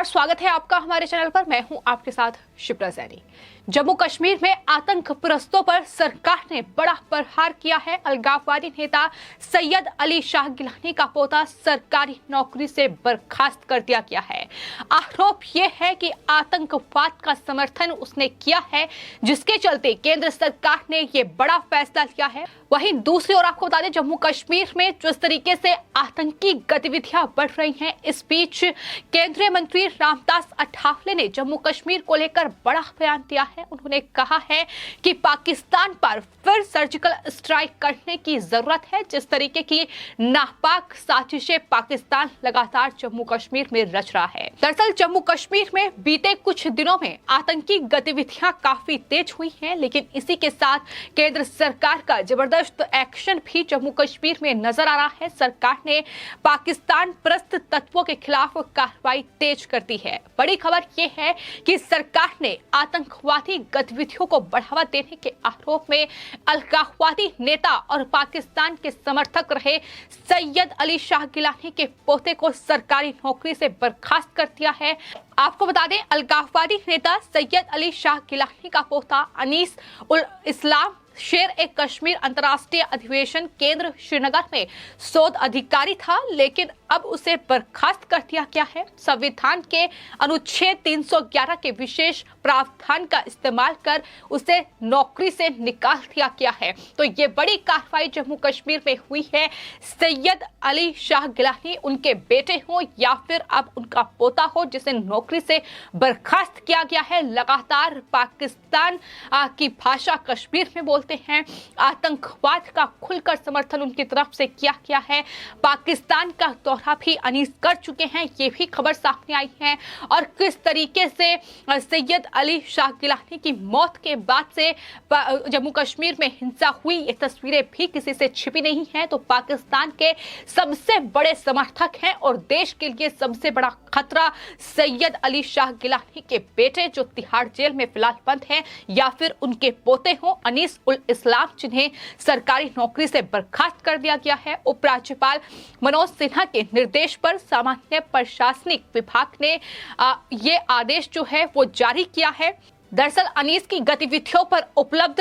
नमस्कार, स्वागत है आपका हमारे चैनल पर। मैं हूं आपके साथ शिप्रा सैनी। जम्मू कश्मीर में आतंक प्रस्तों पर सरकार ने बड़ा प्रहार किया है। अलगाववादी नेता सैयद अली शाह गिलानी का पोता सरकारी नौकरी से बर्खास्त कर दिया गया है। आरोप यह है कि आतंकवाद का समर्थन उसने किया है, जिसके चलते केंद्र सरकार ने यह बड़ा फैसला लिया है। वहीं दूसरी ओर आपको बता दें, जम्मू कश्मीर में जिस तरीके से आतंकी गतिविधियां बढ़ रही हैं, इस बीच केंद्रीय मंत्री रामदास अठावले ने जम्मू कश्मीर को लेकर बड़ा बयान दिया है। उन्होंने कहा है कि पाकिस्तान पर फिर सर्जिकल स्ट्राइक करने की जरूरत है। जिस तरीके की नापाक साजिशें पाकिस्तान लगातार जम्मू कश्मीर में रच रहा है। दरअसल जम्मू कश्मीर में बीते कुछ दिनों में आतंकी गतिविधियां काफी तेज हुई हैं, लेकिन इसी के साथ केंद्र सरकार का जबरदस्त एक्शन भी जम्मू कश्मीर में नजर आ रहा है। सरकार ने पाकिस्तान परस्त तत्वों के खिलाफ कार्रवाई तेज कर दी है। बड़ी खबर यह है कि सरकार ने आतंकवादी गतिविधियों को बढ़ावा देने के आरोप में अलगाववादी नेता और पाकिस्तान के समर्थक रहे सैयद अली शाह गिलानी के पोते को सरकारी नौकरी से बर्खास्त कर दिया है। आपको बता दें, अलगाववादी नेता सैयद अली शाह गिलानी का पोता अनीस उल इस्लाम शेर ए कश्मीर अंतर्राष्ट्रीय अधिवेशन केंद्र श्रीनगर में शोध अधिकारी था, लेकिन अब उसे बर्खास्त कर दिया गया है। संविधान के अनुच्छेद 311 के विशेष प्रावधान का इस्तेमाल कर उसे नौकरी से निकाल दिया गया है। तो ये बड़ी कार्रवाई जम्मू कश्मीर में हुई है। सैयद अली शाह गिलानी उनके बेटे हो या फिर अब उनका पोता हो, जिसे नौकरी से बर्खास्त किया गया है। लगातार पाकिस्तान की भाषा कश्मीर में बोलते हैं। आतंकवाद का खुलकर समर्थन उनकी तरफ से किया गया है। पाकिस्तान का दौरा भी अनीस कर चुके हैं, ये भी खबर सामने आई है। और किस तरीके से सैयद अली शाह गिलानी की मौत के बाद से जम्मू कश्मीर में हिंसा हुई, ये तस्वीरें भी किसी से छिपी नहीं है। तो पाकिस्तान के सबसे बड़े समर्थक हैं और देश के लिए सबसे बड़ा खतरा सैयद अली शाह गिलानी के बेटे, जो तिहाड़ जेल में फिलहाल बंद हैं, या फिर उनके पोते हों अनीस उल इस्लाम, जिन्हें सरकारी नौकरी से बर्खास्त कर दिया गया है। उपराज्यपाल मनोज सिन्हा के निर्देश पर सामान्य प्रशासनिक विभाग ने ये आदेश जो है वो जारी किया है। दरअसल अनीस की गतिविधियों पर उपलब्ध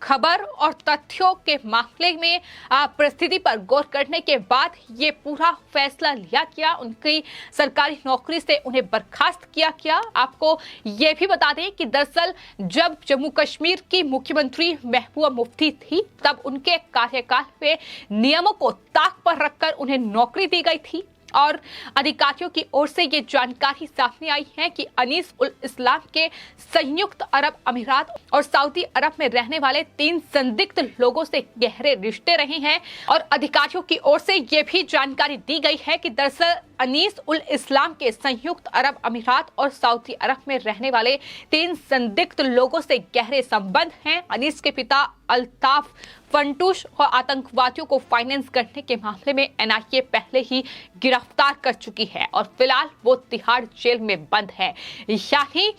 खबर और तथ्यों के मामले में परिस्थिति पर गौर करने के बाद ये पूरा फैसला लिया गया। उनकी सरकारी नौकरी से उन्हें बर्खास्त किया गया। आपको ये भी बता दें कि दरअसल जब जम्मू कश्मीर की मुख्यमंत्री महबूबा मुफ्ती थी, तब उनके कार्यकाल में नियमों को ताक पर रखकर उन्हें नौकरी दी गई थी। और अधिकारियों की ओर से ये जानकारी सामने आई है कि अनीस उल इस्लाम के संयुक्त अरब अमीरात और सऊदी अरब में रहने वाले 3 संदिग्ध लोगों से गहरे रिश्ते रहे हैं। और अधिकारियों की ओर से ये भी जानकारी दी गई है कि दरअसल अनीस उल इस्लाम के संयुक्त अरब अमीरात और सऊदी अरब में रहने वाले 3 संदिग्ध लोगों से गहरे संबंध हैं। अनीस के पिता अल्ताफ फंटूश और आतंकवादियों को फाइनेंस करने के मामले में एनआईए पहले ही गिरफ्तार कर चुकी है और फिलहाल वो तिहाड़ जेल में बंद है। यानी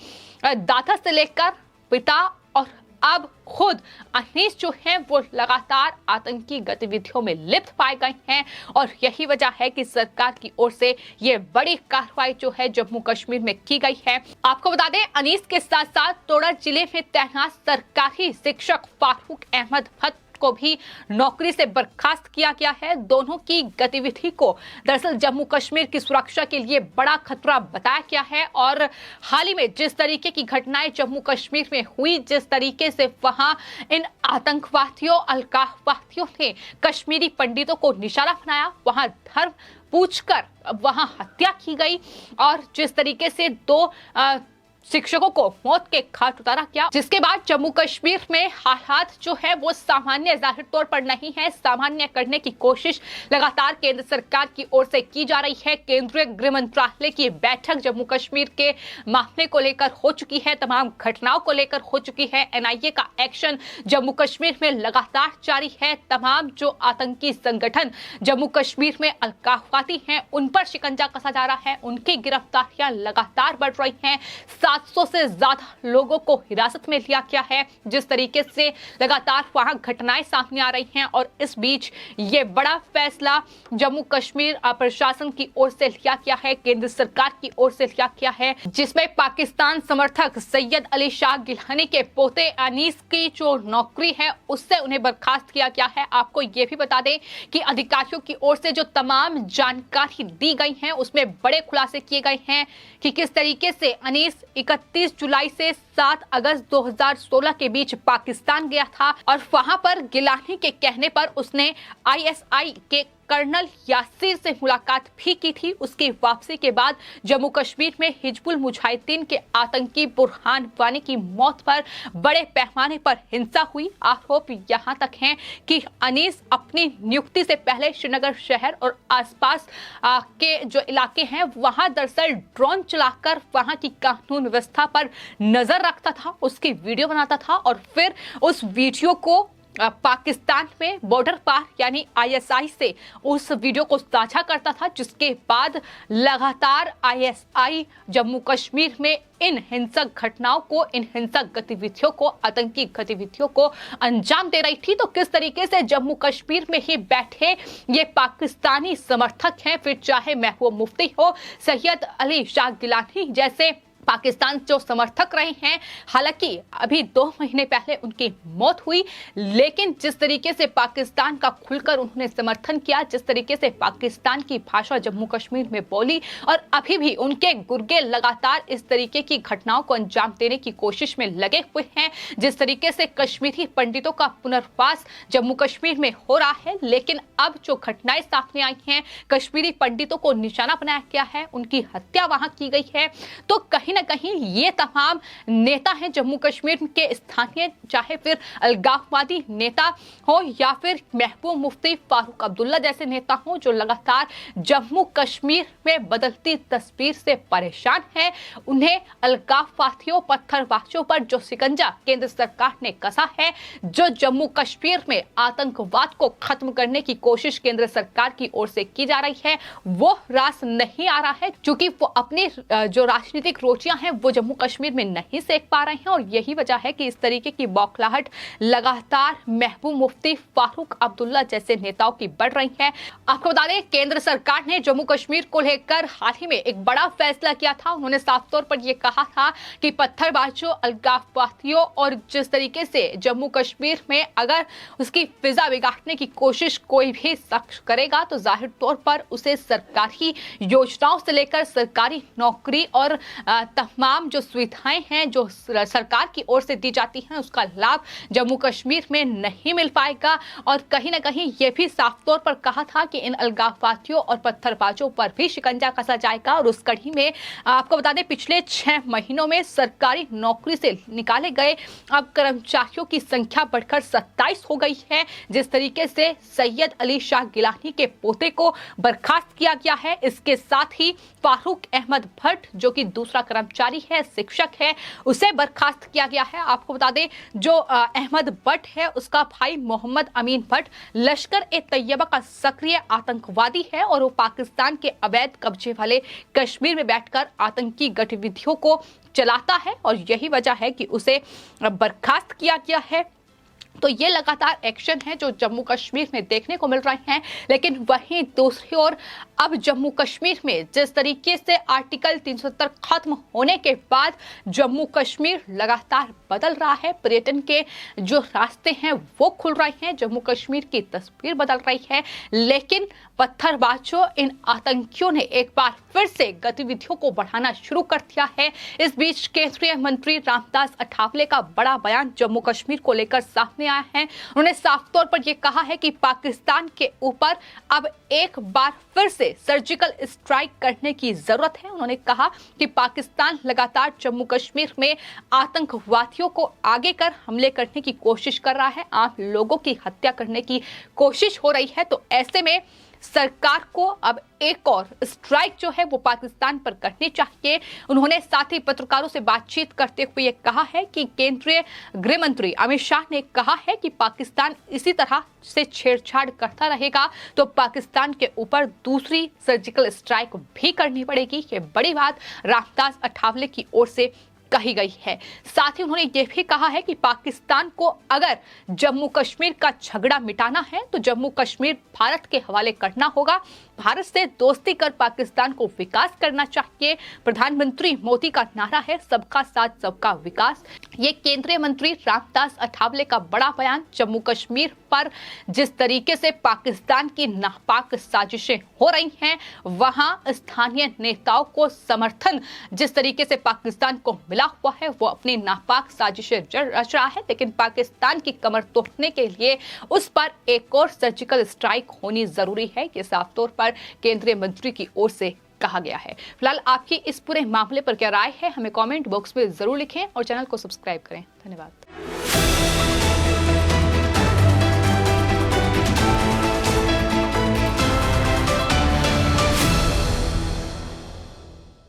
दादा से लेकर पिता और अब खुद अनीस जो है वो लगातार आतंकी गतिविधियों में लिप्त पाए गए हैं। और यही वजह है कि सरकार की ओर से ये बड़ी कार्रवाई जो है जम्मू कश्मीर में की गई है। आपको बता दें, अनीस के साथ साथ तोड़ा जिले में तैनात सरकारी शिक्षक फारूक अहमद भट्ट को भी नौकरी से बर्खास्त किया गया है। दोनों की गतिविधि को दरअसल जम्मू कश्मीर की सुरक्षा के लिए बड़ा खतरा बताया गया है। और हाल ही में जिस तरीके की घटनाएं जम्मू कश्मीर में हुई, जिस तरीके से वहां इन आतंकवादियों अलगाववादियों ने कश्मीरी पंडितों को निशाना बनाया, वहां धर्म पूछकर वहां हत्या की गई और जिस तरीके से 2 शिक्षकों को मौत के घाट उतारा गया, जिसके बाद जम्मू कश्मीर में हालात जो है वो सामान्य जाहिर तौर पर नहीं है। सामान्य करने की कोशिश लगातार केंद्र सरकार की ओर से की जा रही है। केंद्रीय गृह मंत्रालय की बैठक जम्मू कश्मीर के मामले को लेकर हो चुकी है, तमाम घटनाओं को लेकर हो चुकी है। एनआईए का एक्शन जम्मू कश्मीर में लगातार जारी है। तमाम जो आतंकी संगठन जम्मू कश्मीर में अलगाववादी हैं, उन पर शिकंजा कसा जा रहा है, उनकी गिरफ्तारियां लगातार बढ़ रही हैं। 700 से ज्यादा लोगों को हिरासत में लिया गया है। जिस तरीके से लगातार वहां घटनाएं सामने आ रही हैं और इस बीच ये बड़ा फैसला जम्मू कश्मीर प्रशासन की ओर से लिया गया है, केंद्र सरकार की ओर से लिया गया है, जिसमें पाकिस्तान समर्थक सैयद अली शाह गिलानी के पोते अनीस की जो नौकरी है उससे उन्हें बर्खास्त किया गया है। आपको ये भी बता दें कि अधिकारियों की ओर से जो तमाम जानकारी दी गई है उसमें बड़े खुलासे किए गए हैं कि किस तरीके से अनीस 31 जुलाई से 7 अगस्त 2016 के बीच पाकिस्तान गया था और वहां पर गिलानी के कहने पर उसने आईएसआई के कर्नल यासीर से मुलाकात भी की थी। उसकी वापसी के बाद जम्मू कश्मीर में हिजबुल मुजाहिदीन के आतंकी बुरहान वानी की मौत पर बड़े पैमाने पर हिंसा हुई। आरोप यहां तक हैं कि अनीस अपनी नियुक्ति से पहले श्रीनगर शहर और आसपास के जो इलाके हैं वहां दरअसल ड्रोन चलाकर वहां की कानून व्यवस्था पर नजर रखता था, उसकी वीडियो बनाता था और फिर उस वीडियो को पाकिस्तान में बॉर्डर पार यानी आईएसआई से उस वीडियो को साझा करता था, जिसके बाद लगातार आईएसआई जम्मू कश्मीर में इन हिंसक घटनाओं को, इन हिंसक गतिविधियों को, आतंकी गतिविधियों को अंजाम दे रही थी। तो किस तरीके से जम्मू कश्मीर में ही बैठे ये पाकिस्तानी समर्थक हैं, फिर चाहे महबूब मुफ्ती हो, सैयद अली शाह गिलानी जैसे पाकिस्तान जो समर्थक रहे हैं, हालांकि अभी 2 महीने पहले उनकी मौत हुई, लेकिन जिस तरीके से पाकिस्तान का खुलकर उन्होंने समर्थन किया, जिस तरीके से पाकिस्तान की भाषा जम्मू कश्मीर में बोली और अभी भी उनके गुर्गे लगातार इस तरीके की घटनाओं को अंजाम देने की कोशिश में लगे हुए हैं। जिस तरीके से कश्मीरी पंडितों का पुनर्वास जम्मू कश्मीर में हो रहा है, लेकिन अब जो घटनाएं सामने आई हैं, कश्मीरी पंडितों को निशाना बनाया गया है, उनकी हत्या वहां की गई है, तो कहीं न कहीं ये तमाम नेता हैं जम्मू कश्मीर के स्थानीय, चाहे फिर अलगाववादी नेता हो या फिर महबूब मुफ्ती फारूक अब्दुल्ला जैसे नेता हो, जो लगातार जम्मू कश्मीर में बदलती तस्वीर से परेशान है। उन्हें अलगाववादियों, पत्थरबाजों पर जो शिकंजा केंद्र सरकार ने कसा है, जो जम्मू कश्मीर में आतंकवाद को खत्म करने की कोशिश केंद्र सरकार की ओर से की जा रही है, वो रास नहीं आ रहा है, क्योंकि वो अपनी जो राजनीतिक रोटियां हैं वो जम्मू कश्मीर में नहीं सेक पा रहे हैं। और यही वजह है कि इस तरीके की बौखलाहट लगातार महबूब मुफ्ती फारूक अब्दुल्ला जैसे नेताओं की बढ़ रही है। आपको बता दें, केंद्र सरकार ने जम्मू कश्मीर को लेकर हाल ही में एक बड़ा फैसला किया था। उन्होंने साफ तौर पर यह कहा था कि पत्थरबाजों, अलगाववादियों और जिस तरीके से जम्मू कश्मीर में अगर उसकी फिजा बिगाड़ने की कोशिश कोई भी शख्स करेगा तो जाहिर तौर पर उसे सरकारी योजनाओं से लेकर सरकारी नौकरी और तमाम जो सुविधाएं हैं जो सरकार की ओर से दी जाती हैं उसका लाभ जम्मू कश्मीर में नहीं मिल पाएगा। और कहीं ना कहीं ये भी साफ तौर पर कहा था कि इन अलगाववादियों और पत्थरबाजों पर भी शिकंजा कसा जाएगा। और उस कड़ी में आपको बता दें, पिछले 6 महीनों में सरकारी नौकरी से निकाले गए अब कर्मचारियों की संख्या बढ़कर 27 हो गई है। जिस तरीके से सैयद अली शाह गिलानी के पोते को बर्खास्त किया गया है, इसके साथ ही फारूक अहमद भट्ट जो कि दूसरा कर्मचारी है, शिक्षक है, उसे बर्खास्त किया गया है। आपको बता दें, जो अहमद भट्ट है उसका भाई मोहम्मद अमीन भट्ट लश्कर ए तैयबा का सक्रिय आतंकवादी है और वो पाकिस्तान के अवैध कब्जे वाले कश्मीर में बैठकर आतंकी गतिविधियों को चलाता है और यही वजह है कि उसे बर्खास्त किया गया है। तो ये लगातार एक्शन है जो जम्मू कश्मीर में देखने को मिल रहे हैं। लेकिन वहीं दूसरी ओर अब जम्मू कश्मीर में जिस तरीके से आर्टिकल 370 खत्म होने के बाद जम्मू कश्मीर लगातार बदल रहा है, पर्यटन के जो रास्ते हैं वो खुल रहे हैं, जम्मू कश्मीर की तस्वीर बदल रही है। लेकिन पत्थरबाजों, इन आतंकियों ने एक बार फिर से गतिविधियों को बढ़ाना शुरू कर दिया है। इस बीच केंद्रीय मंत्री रामदास अठावले का बड़ा बयान जम्मू कश्मीर को लेकर सामने आया है। उन्होंने साफ तौर पर यह कहा है कि पाकिस्तान के ऊपर अब एक बार फिर से सर्जिकल स्ट्राइक करने की जरूरत है। उन्होंने कहा कि पाकिस्तान लगातार जम्मू कश्मीर में आतंकवादियों को आगे कर हमले करने की कोशिश कर रहा है, आम लोगों की हत्या करने की कोशिश हो रही है। तो ऐसे में सरकार को अब एक और स्ट्राइक जो है वो पाकिस्तान पर करनी चाहिए। उन्होंने साथ ही पत्रकारों से बातचीत करते हुए ये कहा है कि केंद्रीय गृह मंत्री अमित शाह ने कहा है कि पाकिस्तान इसी तरह से छेड़छाड़ करता रहेगा तो पाकिस्तान के ऊपर दूसरी सर्जिकल स्ट्राइक भी करनी पड़ेगी। ये बड़ी बात रामदास अठावले की ओर से कही गई है। साथ ही उन्होंने ये भी कहा है कि पाकिस्तान को अगर जम्मू कश्मीर का झगड़ा मिटाना है तो जम्मू कश्मीर भारत के हवाले करना होगा। भारत से दोस्ती कर पाकिस्तान को विकास करना चाहिए। प्रधानमंत्री मोदी का नारा है सबका साथ सबका विकास। ये केंद्रीय मंत्री रामदास अठावले का बड़ा बयान। जम्मू कश्मीर पर जिस तरीके से पाकिस्तान की नापाक साजिशें हो रही हैं, वहां स्थानीय नेताओं को समर्थन जिस तरीके से पाकिस्तान को मिला हुआ है, वो अपनी नापाक साजिशें रच रहा है। लेकिन पाकिस्तान की कमर तोड़ने के लिए उस पर एक और सर्जिकल स्ट्राइक होनी जरूरी है, ये साफ तौर पर केंद्रीय मंत्री की ओर से कहा गया है। फिलहाल आपकी इस पूरे मामले पर क्या राय है, हमें कमेंट बॉक्स में जरूर लिखें और चैनल को सब्सक्राइब करें। धन्यवाद।